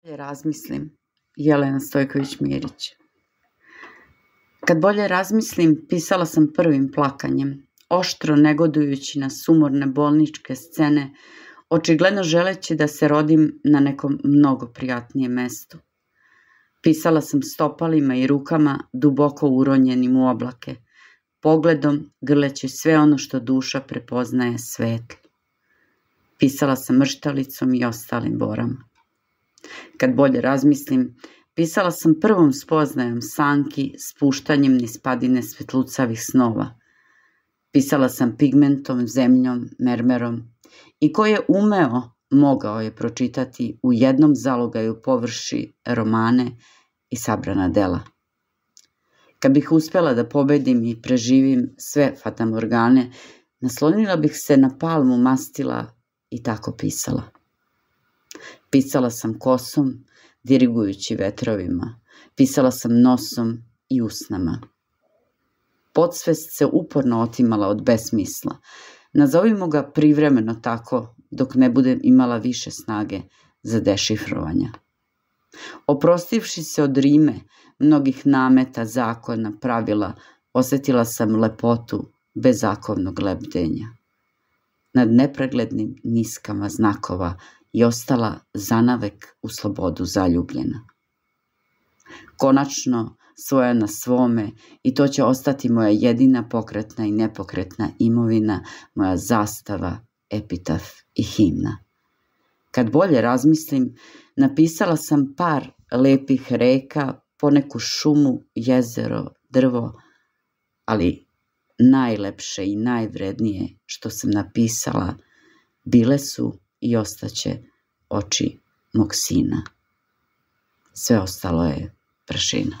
Razmislim, Jelena Stojković-Mirić. Kad bolje razmislim, pisala sam prvim plakanjem, oštro negodujući na sumorne bolničke scene, očigledno želeći da se rodim na nekom mnogo prijatnijem mestu. Pisala sam stopalima i rukama duboko uronjenim u oblake, pogledom grleći sve ono što duša prepoznaje svetlo. Pisala sam mrštalicom i ostalim borama. Kad bolje razmislim, pisala sam prvom spoznajom sanki, spuštanjem niz padine svetlucavih snova. Pisala sam pigmentom, zemljom, mermerom i ko je umeo, mogao je pročitati u jednom zalogaju površi romane i sabrana dela. Kad bih uspela da pobedim i preživim sve fatamorgane, naslonila bih se na palmu mastila i tako pisala. Pisala sam kosom, dirigujući vetrovima. Pisala sam nosom i usnama. Podsvest se uporno otimala od besmisla. Nazovimo ga privremeno tako, dok ne budem imala više snage za dešifrovanja. Oprostivši se od rime, mnogih nameta, zakona, pravila, osetila sam lepotu bezakovnog lebdenja. Nad nepreglednim niskama znakova i ostala zanavek u slobodu zaljubljena. Konačno, svoja na svome, i to će ostati moja jedina pokretna i nepokretna imovina, moja zastava, epitaf i himna. Kad bolje razmislim, napisala sam par lepih reka, poneku šumu, jezero, drvo, ali najlepše i najvrednije što sam napisala bile su i ostaće oči mog sina. Sve ostalo je prašina.